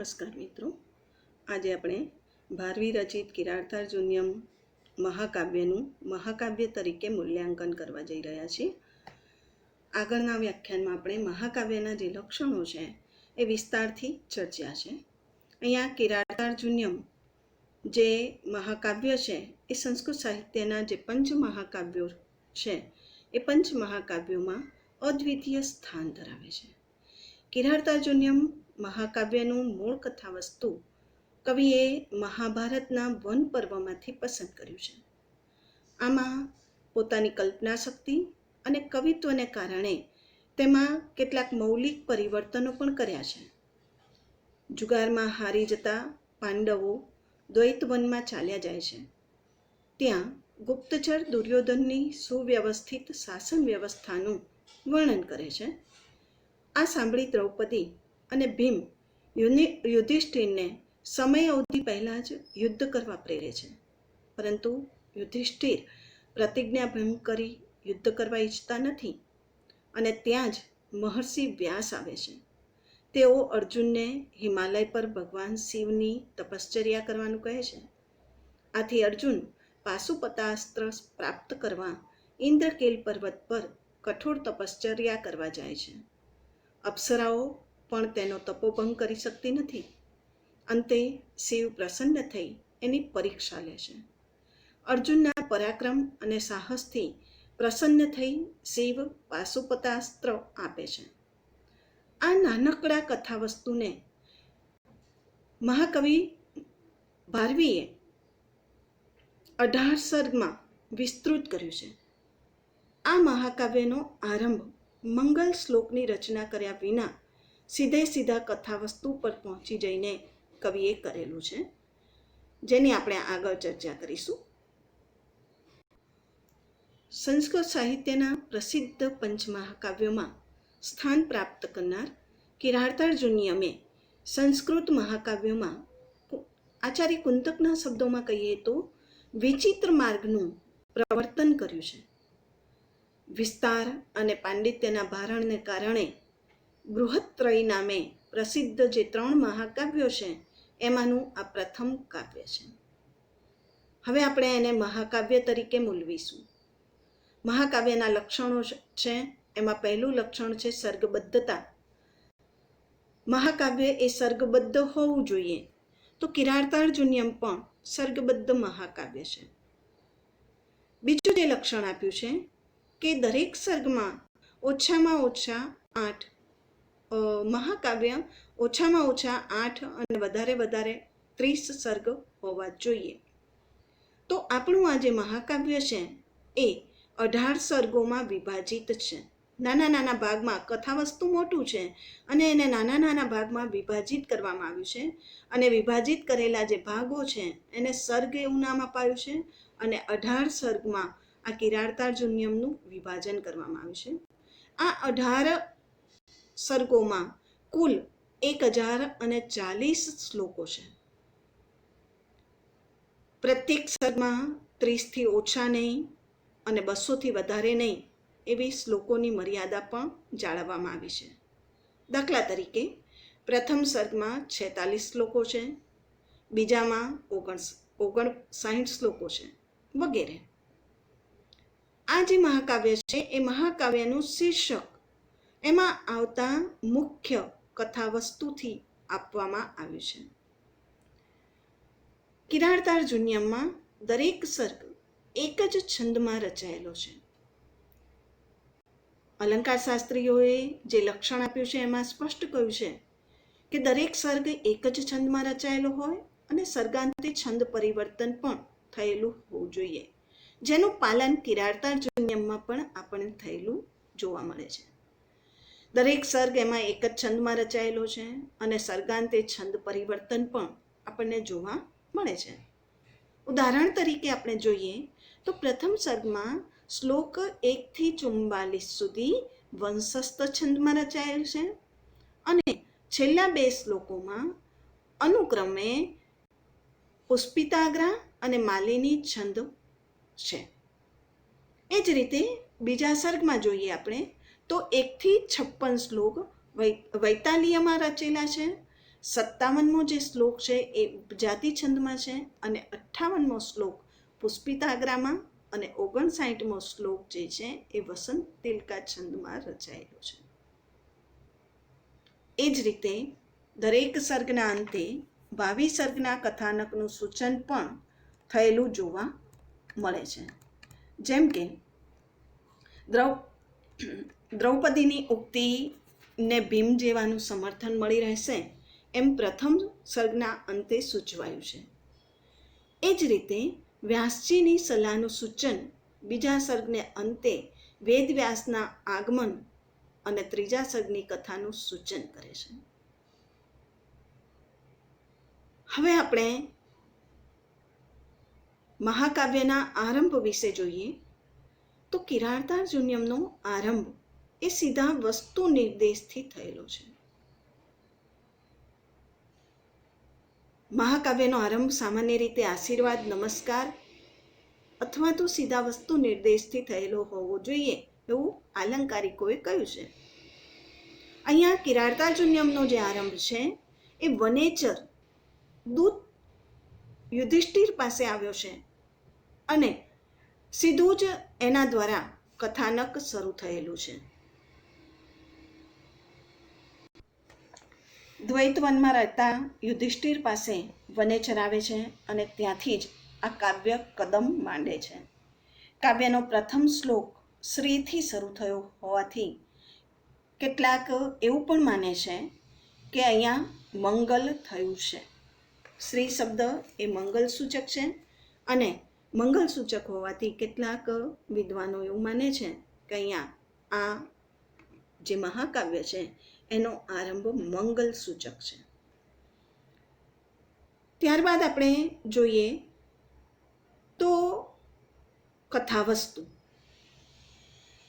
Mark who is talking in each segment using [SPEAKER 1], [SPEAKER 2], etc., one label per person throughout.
[SPEAKER 1] નમસ્કાર મિત્રો, આજે આપણે ભારવી રચિત કિરાતાર્જુનીયમ મહાકાવ્યનું મહાકાવ્ય તરીકે મૂલ્યાંકન કરવા જઈ રહ્યા છીએ. આગળના વ્યાખ્યાનમાં આપણે મહાકાવ્યના જે લક્ષણો છે એ વિસ્તારથી ચર્ચ્યા છે. અહીંયા કિરાતાર્જુનીયમ જે મહાકાવ્ય છે એ સંસ્કૃત સાહિત્યના જે પંચમહાકાવ્યો છે એ પંચમહાકાવ્યોમાં અદ્વિતીય સ્થાન ધરાવે છે. કિરાતાર્જુનીયમ મહાકાવ્યનું મૂળ કથા વસ્તુ કવિએ મહાભારતના વન પર્વમાંથી પસંદ કર્યું છે. આમાં પોતાની કલ્પના શક્તિ અને કવિત્વને કારણે તેમાં કેટલાક મૌલિક પરિવર્તનો પણ કર્યા છે. જુગારમાં હારી જતા પાંડવો દ્વૈતવનમાં ચાલ્યા જાય છે. ત્યાં ગુપ્તચર દુર્યોધનની સુવ્યવસ્થિત શાસન વ્યવસ્થાનું વર્ણન કરે છે. આ સાંભળી દ્રૌપદી અને ભીમ યુધિષ્ઠિરને સમય અવધિ પહેલાં જ યુદ્ધ કરવા પ્રેરે છે, પરંતુ યુધિષ્ઠિર પ્રતિજ્ઞા ભંગ કરી યુદ્ધ કરવા ઈચ્છતા નથી અને ત્યાં જ મહર્ષિ વ્યાસ આવે છે. તેઓ અર્જુનને હિમાલય પર ભગવાન શિવની તપશ્ચર્યા કરવાનું કહે છે. આથી અર્જુન પાશુપતાસ્ત્ર પ્રાપ્ત કરવા ઇન્દ્રકીલ પર્વત પર કઠોર તપશ્ચર્યા કરવા જાય છે. અપ્સરાઓ પણ તેનો તપોભંગ કરી શકતી નથી. અંતે શિવ પ્રસન્ન થઈ એની પરીક્ષા લે છે. અર્જુનના પરાક્રમ અને સાહસથી પ્રસન્ન થઈ શિવ પાશુપતાસ્ત્ર આપે છે. આ નાનકડા કથા વસ્તુને મહાકવિ ભારવીએ 18 સર્ગમાં વિસ્તૃત કર્યું છે. આ મહાકાવ્યનો આરંભ મંગલ શ્લોકની રચના કર્યા વિના સીધા કથા વસ્તુ પર પહોંચી જઈને કવિએ કરેલું છે, જેની આપણે આગળ ચર્ચા કરીશું. સંસ્કૃત સાહિત્યના પ્રસિદ્ધ પંચમહાકાવ્યોમાં સ્થાન પ્રાપ્ત કરનાર કિરાતાર્જુનીયમે સંસ્કૃત મહાકાવ્યોમાં આચાર્ય કુંતકના શબ્દોમાં કહીએ તો વિચિત્ર માર્ગનું પ્રવર્તન કર્યું છે. વિસ્તાર અને પાંડિત્યના ભારણને કારણે બૃહત્ત્રયી નામે પ્રસિદ્ધ જે 3 મહાકાવ્યો છે એમાંનું આ પ્રથમ કાવ્ય છે. હવે આપણે એને મહાકાવ્ય તરીકે મૂલવીશું. મહાકાવ્યના લક્ષણો છે, એમાં પહેલું લક્ષણ છે સર્ગબદ્ધતા. મહાકાવ્ય એ સર્ગબદ્ધ હોવું જોઈએ, તો કિરાતાર્જુનીયમ પણ સર્ગબદ્ધ મહાકાવ્ય છે. બીજું જે લક્ષણ આપ્યું છે કે દરેક સર્ગમાં ઓછામાં ઓછા 8 મહાકાવ્ય ઓછામાં ઓછા 8 અને વધારે 30 સર્ગ હોવા જોઈએ. તો આપણું આ જે મહાકાવ્ય છે એ 18 સર્ગોમાં વિભાજિત છે. નાના ભાગમાં કથા વસ્તુ મોટું છે અને એને નાના ભાગમાં વિભાજિત કરવામાં આવ્યું છે, અને વિભાજિત કરેલા જે ભાગો છે એને સર્ગ એવું નામ અપાયું છે, અને 18 સર્ગમાં આ કિરાતાર્જુનીયમનું વિભાજન કરવામાં આવ્યું છે. આ 18 સર્ગોમાં કુલ 1040 શ્લોકો છે. પ્રત્યેક સર્ગમાં 30થી ઓછા નહીં અને 200થી વધારે નહીં એવી શ્લોકોની મર્યાદા પણ જાળવવામાં આવી છે. દાખલા તરીકે પ્રથમ સર્ગમાં 46 શ્લોકો છે, બીજામાં 59 શ્લોકો છે, વગેરે. આ જે મહાકાવ્ય છે એ મહાકાવ્યનું શીર્ષક એમાં આવતા મુખ્ય કથા વસ્તુથી આપવામાં આવ્યું છે. કિરાતાર્જુનીયમમાં દરેક સર્ગ એક જ છંદમાં રચાયેલો છે. અલંકાર શાસ્ત્રીઓએ જે લક્ષણ આપ્યું છે એમાં સ્પષ્ટ કહ્યું છે કે દરેક સર્ગ એક જ છંદમાં રચાયેલો હોય અને સર્ગાંતે છંદ પરિવર્તન પણ થયેલું હોવું જોઈએ, જેનું પાલન કિરાતાર્જુનીયમમાં પણ આપણને થયેલું જોવા મળે છે. દરેક સર્ગ એમાં એક જ છંદમાં રચાયેલો છે અને સર્ગાંતે છંદ પરિવર્તન પણ આપણને જોવા મળે છે. ઉદાહરણ તરીકે આપણે જોઈએ તો પ્રથમ સર્ગમાં શ્લોક 1 થી 44 સુધી વંશસ્થ છંદમાં રચાયેલ છે, અને છેલ્લા 2 શ્લોકોમાં અનુક્રમે પુષ્પિતાગ્રા અને માલિની છંદ છે. એ જ રીતે બીજા સર્ગમાં જોઈએ આપણે તો 1 થી 56 શ્લોક વૈતાલીયમાં રચેલા છે, 57મો જે શ્લોક છે એ ઉપજાતિ છંદમાં છે અને 58મો શ્લોક પુષ્પિતાગ્રામાં અને 59મો શ્લોક જે છે એ વસંત તિલકા છંદમાં રચાયેલો છે. એ જ રીતે દરેક સર્ગના અંતે 22 સર્ગના કથાનકનું સૂચન પણ થયેલું જોવા મળે છે. જેમ કે દ્રૌપદીની ઉક્તિને ભીમ જેવાનું સમર્થન મળી રહેશે એમ પ્રથમ સર્ગના અંતે સૂચવાયું છે. એ જ રીતે વ્યાસજીની સલાહનું સૂચન બીજા સર્ગને અંતે વેદવ્યાસના આગમન અને ત્રીજા સર્ગની કથાનું સૂચન કરે છે. હવે આપણે મહાકાવ્યના આરંભ વિશે જોઈએ તો કિરાતાર્જુનીયમનો આરંભ એ સીધા વસ્તુ નિર્દેશથી થયેલો છે. મહાકાવ્યનો આરંભ સામાન્ય રીતે આશીર્વાદ, નમસ્કાર અથવા તો સીધા વસ્તુ નિર્દેશથી થયેલો હોવો જોઈએ એવું આલંકારિકોએ કહ્યું છે. અહીંયા કિરાતાર્જુનીયમનો જે આરંભ છે એ વનેચર દૂત યુધિષ્ઠિર પાસે આવ્યો છે અને સીધું જ એના દ્વારા કથાનક શરૂ થયેલું છે. દ્વૈતવનમાં રહેતા યુધિષ્ઠિર પાસે વનેચર આવે છે અને ત્યાંથી જ આ કાવ્ય કદમ માંડે છે. કાવ્યનો પ્રથમ શ્લોક શ્રીથી શરૂ થયો હોવાથી કેટલાક એવું પણ માને છે કે અહીંયા મંગલ થયું છે. શ્રી શબ્દ એ મંગલ સૂચક છે અને મંગલ સૂચક હોવાથી કેટલાક વિદ્વાનો એવું માને છે કે અહીંયા આ જે મહાકાવ્ય છે એનો આરંભ મંગલ સૂચક છે. ત્યારબાદ આપણે જોઈએ તો કથાવસ્તુ.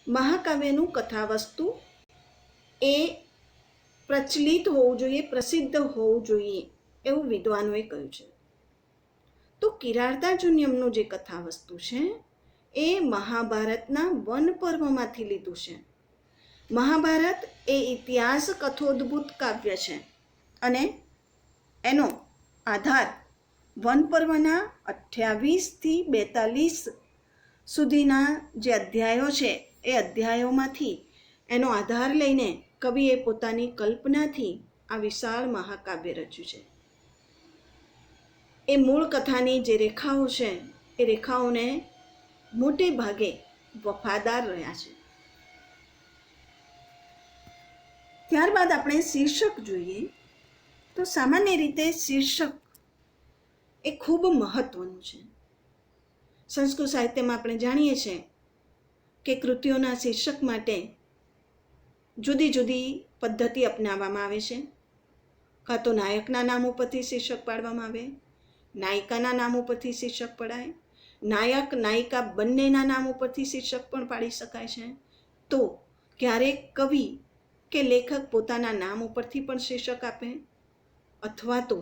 [SPEAKER 1] મહાકાવ્યનું કથાવસ્તુ એ પ્રચલિત હોવું જોઈએ, પ્રસિદ્ધ હોવું જોઈએ એવું વિદ્વાનોએ કહ્યું છે. તો કિરાતાર્જુનીયમનું જે કથાવસ્તુ છે એ મહાભારતના વન પર્વમાંથી લીધું છે. મહાભારત એ ઇતિહાસ કથોદ્ભૂત કાવ્ય છે અને એનો આધાર વન પર્વના 28થી 42 સુધીના જે અધ્યાયો છે એ અધ્યાયોમાંથી એનો આધાર લઈને કવિએ પોતાની કલ્પનાથી આ વિશાળ મહાકાવ્ય રચ્યું છે. એ મૂળ કથાની જે રેખાઓ છે એ રેખાઓને મોટે ભાગે વફાદાર રહ્યા છે. ત્યારબાદ આપણે શીર્ષક જોઈએ તો સામાન્ય રીતે શીર્ષક એ ખૂબ મહત્વનું છે. સંસ્કૃત સાહિત્યમાં આપણે જાણીએ છીએ કે કૃતિઓના શીર્ષક માટે જુદી જુદી પદ્ધતિ અપનાવવામાં આવે છે. કાં તો નાયકના નામ ઉપરથી શીર્ષક પાડવામાં આવે, નાયિકાના નામ ઉપરથી શીર્ષક પડાય, નાયક નાયિકા બંનેના નામ ઉપરથી શીર્ષક પણ પાડી શકાય છે. તો ક્યારેક કવિ કે લેખક પોતાના નામ ઉપરથી પણ શીર્ષક આપે અથવા તો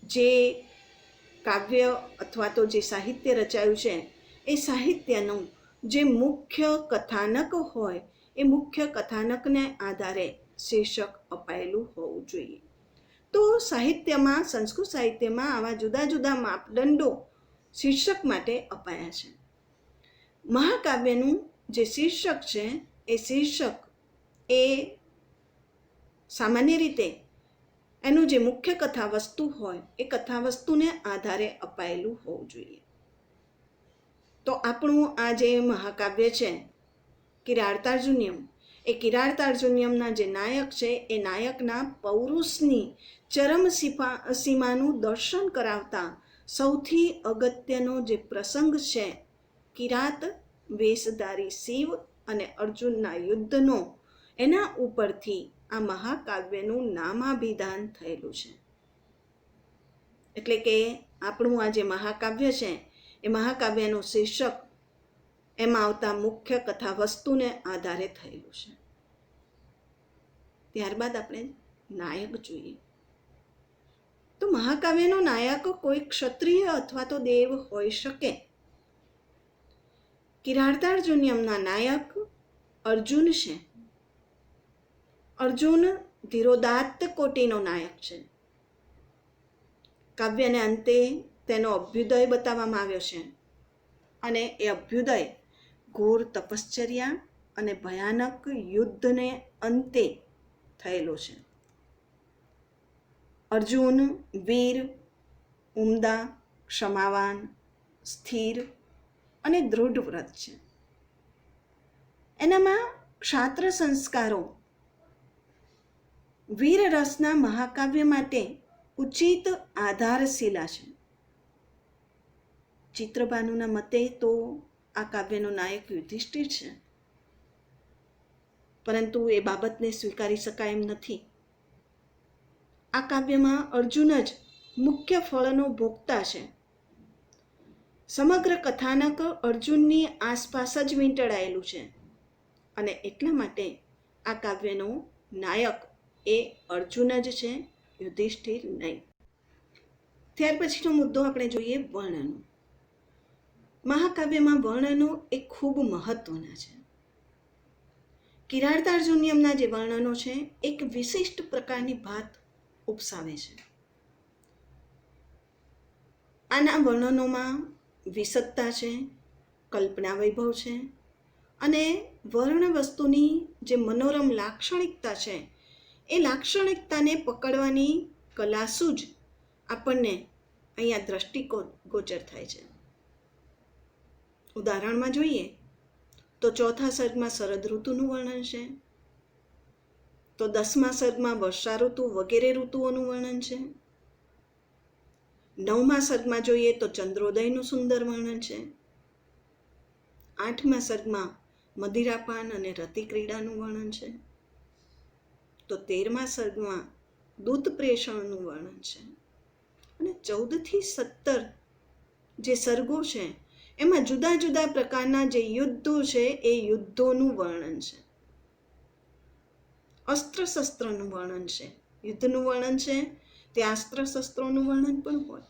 [SPEAKER 1] જે કાવ્ય અથવા તો જે સાહિત્ય રચાયું છે એ સાહિત્યનું જે મુખ્ય કથાનક હોય એ મુખ્ય કથાનકને આધારે શીર્ષક અપાયેલું હોવું જોઈએ. તો સાહિત્યમાં, સંસ્કૃત સાહિત્યમાં આવા જુદા જુદા માપદંડો શીર્ષક માટે અપાયા છે. મહાકાવ્યનું જે શીર્ષક છે એ શીર્ષક એ સામાન્ય રીતે એનું જે મુખ્ય કથા વસ્તુ હોય એ કથા વસ્તુને આધારે અપાયેલું હોવું જોઈએ. તો આપણું આ જે મહાકાવ્ય છે કિરાતાર્જુનીયમ, એ કિરાતાર્જુનીયમના જે નાયક છે એ નાયકના પૌરુષની ચરમ સીમાનું દર્શન કરાવતા સૌથી અગત્યનો જે પ્રસંગ છે કિરાત વેશધારી શિવ અને અર્જુનના યુદ્ધનો, એના ઉપરથી આ મહાકાવ્યનું નામાભિધાન થયેલું છે. એટલે કે આપણું આ જે મહાકાવ્ય છે એ મહાકાવ્યનું શીર્ષક એમાં આવતા મુખ્ય કથા વસ્તુને આધારે થયેલું છે. ત્યારબાદ આપણે નાયક જોઈએ તો મહાકાવ્યનો નાયક કોઈ ક્ષત્રિય અથવા તો દેવ હોઈ શકે. કિરાતાર્જુનીયમના નાયક અર્જુન છે. અર્જુન ધીરોદાત્ત કોટીનો નાયક છે. કાવ્યને અંતે તેનો અભ્યુદય બતાવવામાં આવ્યો છે અને એ અભ્યુદય ઘોર તપશ્ચર્યા અને ભયાનક યુદ્ધને અંતે થયેલો છે. અર્જુન વીર, ઉમદા, ક્ષમાવાન, સ્થિર અને દૃઢ વ્રત છે. એનામાં ક્ષાત્ર સંસ્કારો વીર રસના મહાકાવ્ય માટે ઉચિત આધારશિલા છે. ચિત્રભાનુના મતે તો આ કાવ્યનો નાયક યુધિષ્ઠિર છે, પરંતુ એ બાબતને સ્વીકારી શકાય એમ નથી. આ કાવ્યમાં અર્જુન જ મુખ્ય ફળનો ભોગતા છે. સમગ્ર કથાનક અર્જુનની આસપાસ જ વીંટળાયેલું છે અને એટલા માટે આ કાવ્યનો નાયક એ અર્જુન જ છે, યુધિષ્ઠિર નહીં. ત્યાર પછીનો મુદ્દો આપણે જોઈએ વર્ણનો. મહાકાવ્યમાં વર્ણનો એ ખૂબ મહત્વના છે. કિરાતાર્જુનીયમના જે વર્ણનો છે એક વિશિષ્ટ પ્રકારની ભાત ઉપસાવે છે. આના વર્ણનોમાં વિસત્તા છે, કલ્પના વૈભવ છે અને વર્ણ વસ્તુની જે મનોરમ લાક્ષણિકતા છે એ લાક્ષણિકતાને પકડવાની કલાસૂજ આપણને અહીંયા દ્રષ્ટિગોચર થાય છે. ઉદાહરણમાં જોઈએ તો ચોથા સર્ગમાં શરદ ઋતુનું વર્ણન છે, તો 10મા સર્ગમાં વર્ષા ઋતુ વગેરે ઋતુઓનું વર્ણન છે. 9મા સર્ગમાં જોઈએ તો ચંદ્રોદયનું સુંદર વર્ણન છે. 8મા સર્ગમાં મદિરાપાન અને રતિ ક્રીડાનું વર્ણન છે. તો 13મા સર્ગમાં દૂત પ્રેષણનું વર્ણન છે અને 14 થી 17 જે સર્ગો છે એમાં જુદા જુદા પ્રકારના જે યુદ્ધો છે એ યુદ્ધોનું વર્ણન છે. અસ્ત્ર શસ્ત્રનું વર્ણન છે, યુદ્ધનું વર્ણન છે, તે અસ્ત્ર શસ્ત્રોનું વર્ણન પણ હોય.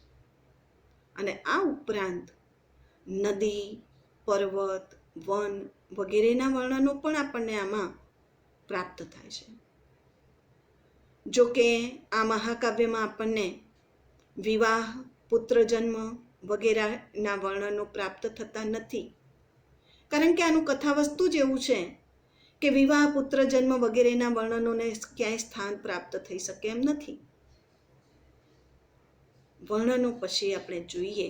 [SPEAKER 1] અને આ ઉપરાંત નદી, પર્વત, વન વગેરેના વર્ણનો પણ આપણને આમાં પ્રાપ્ત થાય છે. જો કે આ મહાકાવ્યમાં આપણને વિવાહ, પુત્રજન્મ વગેરેના વર્ણનો પ્રાપ્ત થતા નથી, કારણ કે આનું કથાવસ્તુ જ એવું છે કે વિવાહ, પુત્રજન્મ વગેરેના વર્ણનોને ક્યાંય સ્થાન પ્રાપ્ત થઈ શકે એમ નથી. વર્ણનો પછી આપણે જોઈએ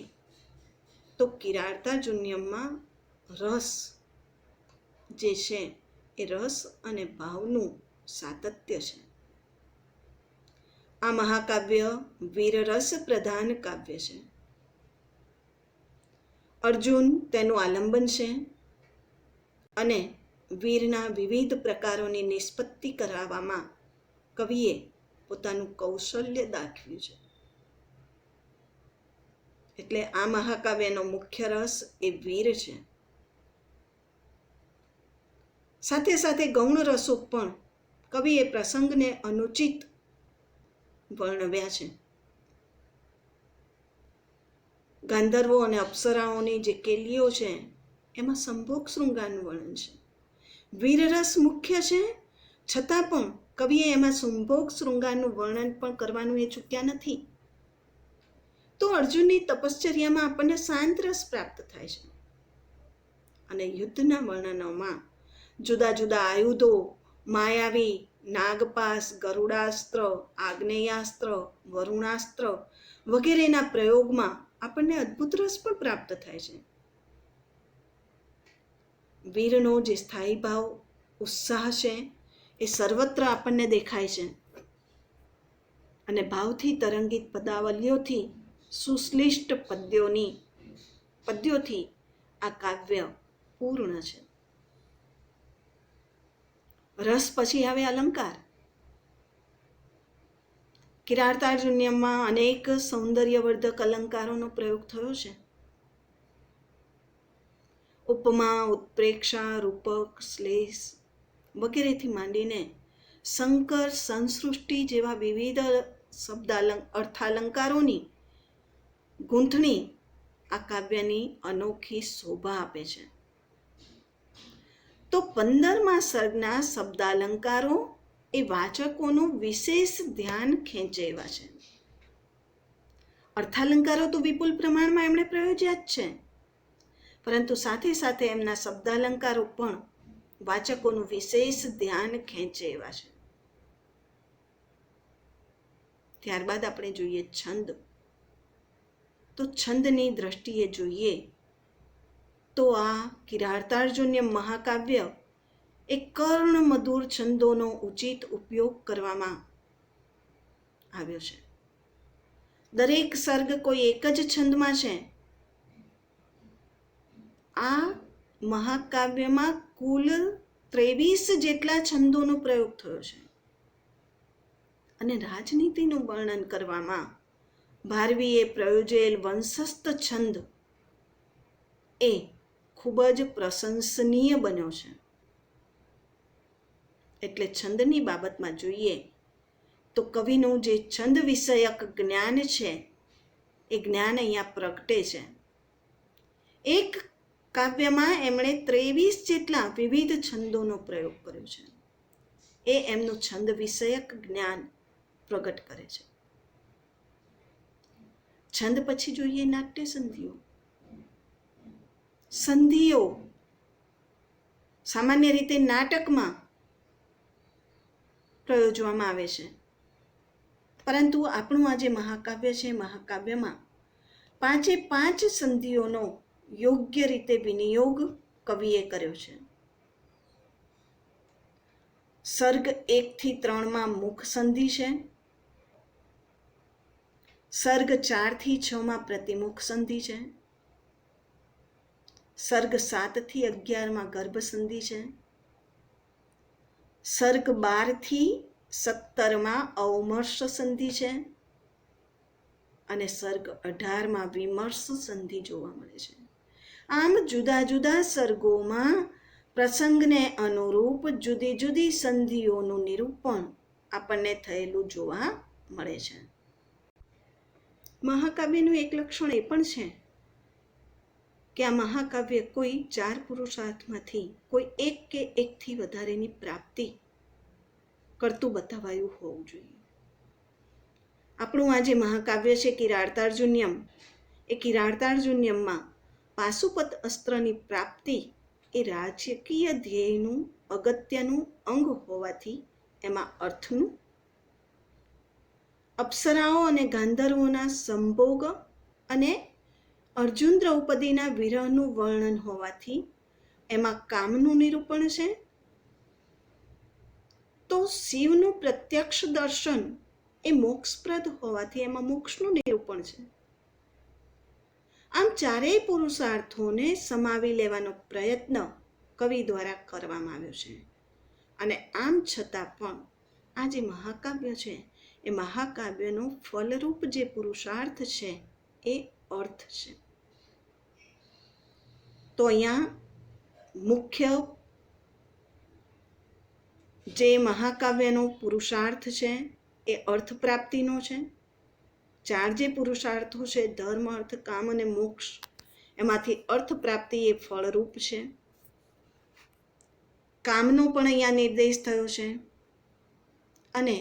[SPEAKER 1] તો કિરાતાર્જુનીયમમાં રસ જે છે એ રસ અને ભાવનું સાતત્ય છે. આ મહાકાવ્ય વીરરસ પ્રધાન કાવ્ય છે. અર્જુન તેનું આલંબન છે અને વીરના વિવિધ પ્રકારોની નિષ્પત્તિ કરાવવામાં કવિએ પોતાનું કૌશલ્ય દાખવ્યું છે. એટલે આ મહાકાવ્યનો મુખ્ય રસ એ વીર છે. સાથે સાથે ગૌણ રસો પણ કવિએ પ્રસંગને અનુચિત વર્ણવ્યા છે. ગાંધર્વો અને અપ્સરાઓની જે કેલીઓ છે એમાં સંભોગ શૃંગારનું વર્ણન છે. વીરરસ મુખ્ય છે છતાં પણ કવિએ એમાં સંભોગ શૃંગારનું વર્ણન પણ કરવાનું એ ચૂક્યા નથી. તો અર્જુનની તપશ્ચર્યામાં આપણને શાંત રસ પ્રાપ્ત થાય છે અને યુદ્ધના વર્ણનોમાં જુદા જુદા આયુધો, માયાવી, નાગપાસ, ગરુડાસ્ત્ર, આગ્નેયાસ્ત્ર, વરુણાસ્ત્ર વગેરેના પ્રયોગમાં આપણને અદ્ભુત રસ પણ પ્રાપ્ત થાય છે. વીરનો જે સ્થાયી ભાવ, ઉત્સાહ છે એ સર્વત્ર આપણને દેખાય છે અને ભાવથી તરંગિત પદાવલીઓથી સુશ્લિષ્ટ પદ્યોથી આ કાવ્ય પૂર્ણ છે. રસ પછી આવે અલંકાર. કિરાતાર્જુનીયમમાં અનેક સૌંદર્યવર્ધક અલંકારોનો પ્રયોગ થયો છે. ઉપમા, ઉત્પ્રેક્ષા, રૂપક, શ્લેષ વગેરેથી માંડીને શંકર, સંસૃષ્ટિ જેવા વિવિધ અર્થાલંકારોની ગૂંથણી આ કાવ્યની અનોખી શોભા આપે છે. તો 15મા સર્ગના શબ્દાલંકારો એ વાચકોનું વિશેષ ધ્યાન ખેંચે એવા છે. અર્થાલંકારો તો વિપુલ પ્રમાણમાં એમણે પ્રયોજ્યા જ છે, પરંતુ સાથે સાથે એમના શબ્દાલંકારો પણ વાચકોનું વિશેષ ધ્યાન ખેંચે એવા છે. ત્યારબાદ આપણે જોઈએ છંદ. તો છંદની દ્રષ્ટિએ જોઈએ તો આ કિરાતાર્જુનીયમ મહાકાવ્ય એ કર્ણમધુર છંદોનો ઉચિત ઉપયોગ કરવામાં આવ્યો છે. દરેક સર્ગ કોઈ એક જ છંદમાં છે. આ મહાકાવ્યમાં કુલ 23 જેટલા છંદોનો પ્રયોગ થયો છે. અને રાજનીતિનું વર્ણન કરવામાં ભારવીએ પ્રયોજેલ વંશસ્થ છંદ એ ખૂબ જ પ્રશંસનીય બન્યો છે. એટલે છંદની બાબતમાં જોઈએ તો કવિનું જે છંદ વિષયક જ્ઞાન છે એ જ્ઞાન અહીંયા પ્રગટે છે. એક કાવ્યમાં એમણે 23 જેટલા વિવિધ છંદોનો પ્રયોગ કર્યો છે. એ એમનું છંદ વિષયક જ્ઞાન પ્રગટ કરે છે. છંદ પછી જોઈએ નાટ્ય સંધિઓ. સંધિઓ સામાન્ય રીતે નાટકમાં પ્રયોજવામાં આવે છે, પરંતુ આપણું આ જે મહાકાવ્ય છે, મહાકાવ્યમાં 5 સંધિઓનો યોગ્ય રીતે વિનિયોગ કવિએ કર્યો છે. સર્ગ 1 થી 3 મુખ સંધિ છે. સર્ગ 4 થી 6 પ્રતિમુખ સંધિ છે. સર્ગ 7 થી 11 ગર્ભ સંધિ છે. સર્ગ 12 થી 17 અવમર્શ સંધિ છે. અને સર્ગ 18 વિમર્શ સંધિ જોવા મળે છે. આમ જુદા જુદા સર્ગોમાં પ્રસંગને અનુરૂપ જુદી જુદી સંધિઓનું નિરૂપણ આપણને થયેલું જોવા મળે છે. મહાકાવ્યનું એક લક્ષણ એ પણ છે કે આ મહાકાવ્ય કોઈ 4 પુરુષાર્થમાંથી કોઈ એક કે એકથી વધારેની પ્રાપ્તિ કરતું બતાવાયું હોવું જોઈએ. આપણું આ જે મહાકાવ્ય છે કિરાતાર્જુનીયમ, એ કિરાતાર્જુનીયમમાં પાશુપત અસ્ત્રની પ્રાપ્તિ એ રાજકીય ધ્યેયનું અગત્યનું અંગ હોવાથી એમાં અર્થનું, અપ્સરાઓ અને ગાંધર્વોના સંભોગ અને અર્જુન દ્રૌપદીના વિરહનું વર્ણન હોવાથી એમાં કામનું નિરૂપણ છે. તો શિવનું પ્રત્યક્ષ દર્શન એ મોક્ષપ્રદ હોવાથી એમાં મોક્ષનું નિરૂપણ છે. આમ 4 પુરુષાર્થોને સમાવી લેવાનો પ્રયત્ન કવિ દ્વારા કરવામાં આવ્યો છે. અને આમ છતાં પણ આ જે મહાકાવ્ય છે એ મહાકાવ્યનો ફલરૂપ જે પુરુષાર્થ છે એ અર્થ છે. તો અહીંયા મુખ્ય જે મહાકાવ્યનો પુરુષાર્થ છે એ અર્થ પ્રાપ્તિનો છે. 4 જે પુરુષાર્થો છે ધર્મ, અર્થ, કામ અને મોક્ષ, એમાંથી અર્થ પ્રાપ્તિ એ ફળરૂપ છે. કામનો પણ અહીંયા નિર્દેશ થયો છે અને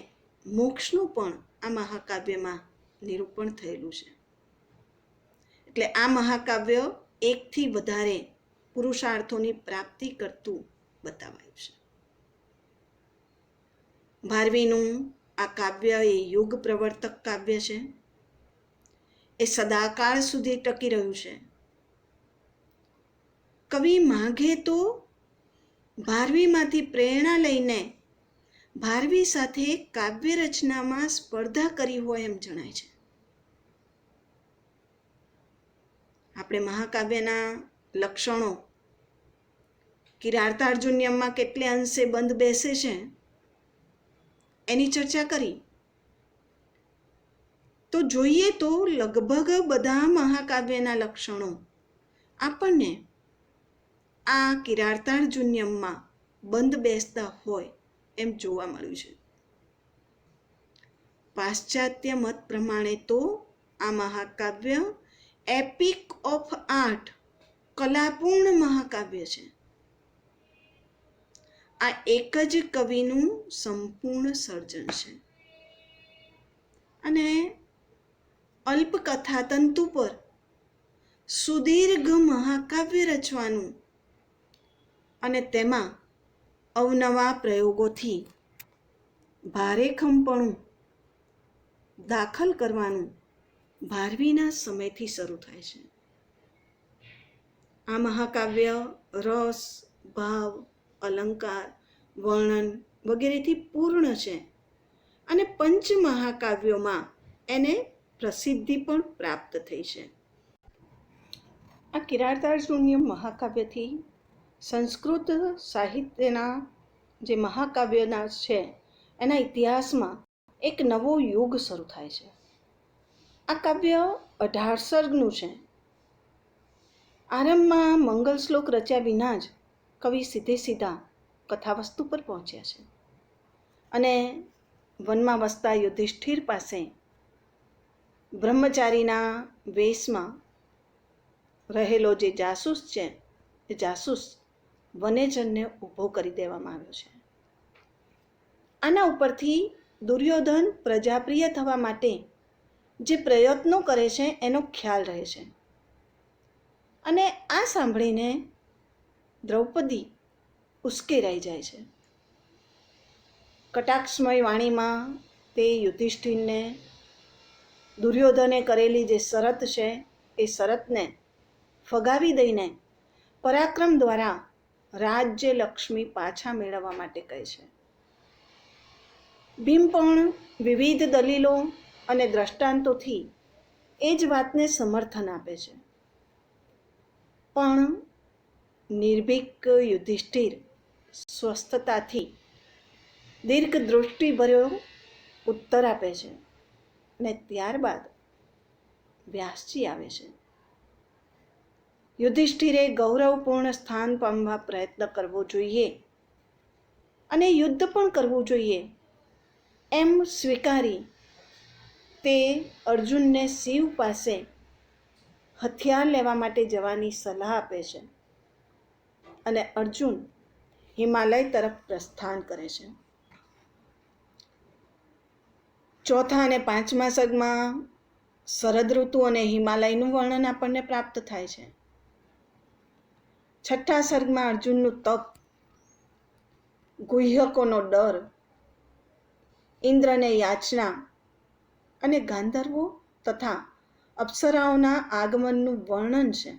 [SPEAKER 1] મોક્ષનું પણ આ મહાકાવ્યમાં નિરૂપણ થયેલું છે. એટલે આ મહાકાવ્ય 1 થી વધારે પુરુષાર્થોની પ્રાપ્તિ કરતું બતાવાયું છે. ભારવીનું આ કાવ્ય એ યુગ પ્રવર્તક કાવ્ય છે. એ સદાકાળ સુધી ટકી રહ્યું છે. કવિ માગે તો ભારવીમાંથી પ્રેરણા લઈને ભારવી સાથે કાવ્ય રચનામાં સ્પર્ધા કરી હોય એમ જણાય છે. આપણે મહાકાવ્યના લક્ષણો કિરાતાર્જુનીયમમાં કેટલે અંશે બંધ બેસે છે એની ચર્ચા કરી. તો જોઈએ તો લગભગ બધા મહાકાવ્યના લક્ષણો આપણને આ કિરાતાર્જુનીયમમાં બંધ બેસતા હોય એમ જોવા મળ્યું છે. પાશ્ચાત્ય મત પ્રમાણે તો આ મહાકાવ્ય એપિક ઓફ આર્ટ, કલાપૂર્ણ મહાકાવ્ય છે. આ એક જ કવિનું સંપૂર્ણ સર્જન છે. અને અલ્પકથા તંતુ પર સુદીર્ઘ મહાકાવ્ય રચવાનું અને તેમાં અવનવા પ્રયોગોથી ભારેખમપણું દાખલ કરવાનું ભારવીના સમયથી શરૂ થાય છે. આ મહાકાવ્ય રસ, ભાવ, અલંકાર, વર્ણન વગેરેથી પૂર્ણ છે અને પંચ મહાકાવ્યોમાં એને પ્રસિદ્ધિ પણ પ્રાપ્ત થઈ છે. આ કિરાતાર્જુનીય મહાકાવ્યથી સંસ્કૃત સાહિત્યના જે મહાકાવ્યના છે એના ઇતિહાસમાં એક નવો યુગ શરૂ થાય છે. આ કાવ્ય 18 સર્ગનું છે. આરંભમાં મંગલ શ્લોક રચ્યા વિના જ કવિ સીધા કથાવસ્તુ પર પહોંચ્યા છે અને વનમાં વસતા યુધિષ્ઠિર પાસે બ્રહ્મચારીના વેશમાં રહેલો જે જાસૂસ છે એ જાસૂસ વનેજનને ઊભો કરી દેવામાં આવ્યો છે. આના ઉપરથી દુર્યોધન પ્રજાપ્રિય થવા માટે જે પ્રયત્નો કરે છે એનો ખ્યાલ રહે છે અને આ સાંભળીને દ્રૌપદી ઉશ્કેરાઈ જાય છે. કટાક્ષમય વાણીમાં તે યુધિષ્ઠિરને દુર્યોધને કરેલી જે શરત છે એ શરતને ફગાવી દઈને પરાક્રમ દ્વારા રાજ્ય લક્ષ્મી પાછા મેળવવા માટે કહે છે. ભીમ પણ વિવિધ દલીલો અને દ્રષ્ટાંતોથી એ જ વાતને સમર્થન આપે છે. પણ નિર્ભીક યુધિષ્ઠિર સ્વસ્થતાથી દીર્ઘ દૃષ્ટિભર્યો ઉત્તર આપે છે અને ત્યારબાદ વ્યાસજી આવે છે. યુધિષ્ઠિરે ગૌરવપૂર્ણ સ્થાન પામવા પ્રયત્ન કરવો જોઈએ અને યુદ્ધ પણ કરવું જોઈએ એમ સ્વીકારી તે અર્જુનને શિવ પાસે હથિયાર લેવા માટે જવાની સલાહ આપે છે અને અર્જુન હિમાલય તરફ પ્રસ્થાન કરે છે. ચોથા અને પાંચમા સર્ગમાં શરદ ઋતુ અને હિમાલયનું વર્ણન આપણને પ્રાપ્ત થાય છે. છઠ્ઠા સર્ગમાં અર્જુનનું તપ, ગુહ્યકોનો ડર, ઇન્દ્રને યાચના અને ગાંધર્વો તથા અપ્સરાઓના આગમનનું વર્ણન છે.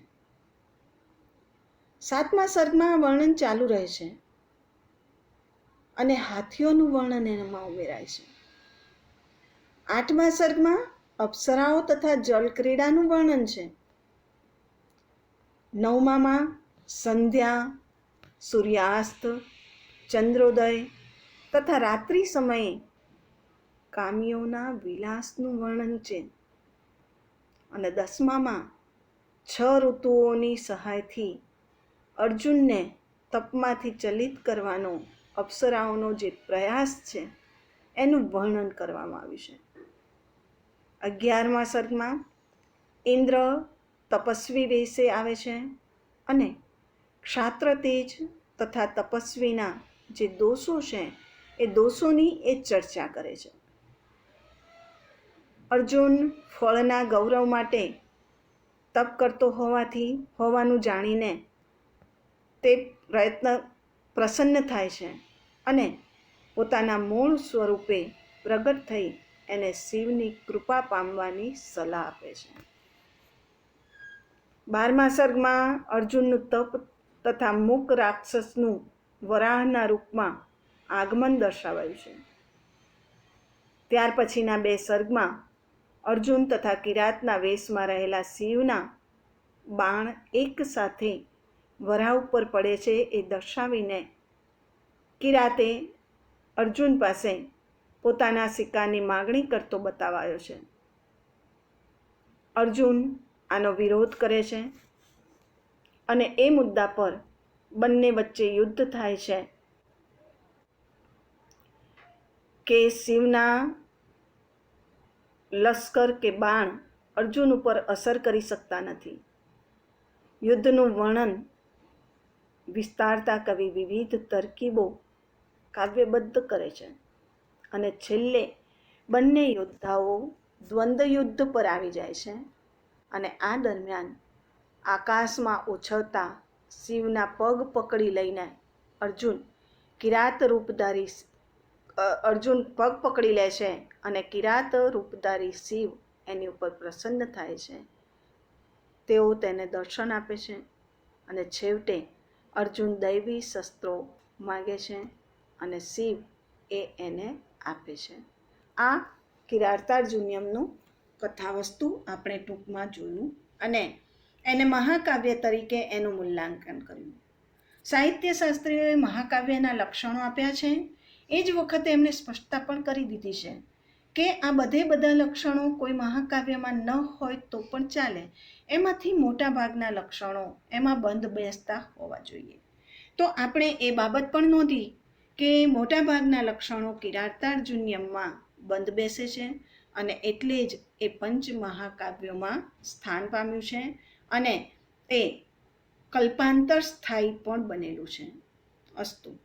[SPEAKER 1] સાતમા સર્ગમાં વર્ણન ચાલુ રહે છે અને હાથીઓનું વર્ણન એમાં ઉમેરાય છે. આઠમા સર્ગમાં અપ્સરાઓ તથા જલક્રીડાનું વર્ણન છે. નવમામાં સંધ્યા, સૂર્યાસ્ત, ચંદ્રોદય તથા રાત્રિ સમયે કામીઓના વિલાસનું વર્ણન છે અને દસમામાં 6 ઋતુઓની સહાયથી અર્જુનને તપમાંથી ચલિત કરવાનો અપ્સરાઓનો જે પ્રયાસ છે એનું વર્ણન કરવામાં આવ્યું છે. 11મા સર્ગમાં ઇન્દ્ર તપસ્વી વેશે આવે છે અને ક્ષાત્ર તેજ તથા તપસ્વીના જે દોષો છે એ દોષોની એ ચર્ચા કરે છે. અર્જુન ફળના ગૌરવ માટે તપ કરતો હોવાનું જાણીને તે પ્રસન્ન થાય છે અને પોતાના મૂળ સ્વરૂપે પ્રગટ થઈ એને શિવની કૃપા પામવાની સલાહ આપે છે. 12મા સર્ગમાં અર્જુનનું તપ તથા મૂક રાક્ષસનું વરાહના રૂપમાં આગમન દર્શાવાયું છે. ત્યાર પછીના 2 સર્ગમાં અર્જુન તથા કિરાતના વેશમાં રહેલા શિવના બાણ એક સાથે વરાહ ઉપર પડે છે એ દર્શાવીને કિરાતે અર્જુન પાસે પોતાના સિક્કાની માગણી કરતો બતાવાયો છે. અર્જુન આનો વિરોધ કરે છે અને એ મુદ્દા પર બંને વચ્ચે યુદ્ધ થાય છે કે શિવના લશ્કર કે બાણ અર્જુન ઉપર અસર કરી શકતા નથી. યુદ્ધનું વર્ણન વિસ્તારતા કવિ વિવિધ તરકીબો કાવ્યબદ્ધ કરે છે. અને છેલ્લે બંને યોદ્ધાઓ દ્વંદ્વ યુદ્ધ પર આવી જાય છે. અને આ દરમિયાન આકાશમાં ઉછળતા શિવના પગ પકડી લઈને અર્જુન પગ પકડી લે છે અને કિરાત રૂપધારી શિવ એની ઉપર પ્રસન્ન થાય છે. તેઓ તેને દર્શન આપે છે અને છેવટે અર્જુન દૈવી શસ્ત્રો માગે છે અને શિવ એને આપે છે. આ કિરાતાર્જુનીયમનું કથાવસ્તુ આપણે ટૂંકમાં જોયું અને એને મહાકાવ્ય તરીકે એનું મૂલ્યાંકન કર્યું. સાહિત્યશાસ્ત્રીઓએ મહાકાવ્યના લક્ષણો આપ્યા છે. એ જ વખતે એમણે સ્પષ્ટતા પણ કરી દીધી છે કે આ બધા લક્ષણો કોઈ મહાકાવ્યમાં ન હોય તો પણ ચાલે. એમાંથી મોટા ભાગના લક્ષણો એમાં બંધ બેસતા હોવા જોઈએ. તો આપણે એ બાબત પણ નોંધી કે મોટા ભાગના લક્ષણો કિરાતાર્જુનીયમમાં બંધ બેસે છે અને એટલે જ એ પંચ મહાકાવ્યોમાં સ્થાન પામ્યું છે અને એ કલ્પાંતર સ્થાયી પણ બનેલું છે. અસ્તુ.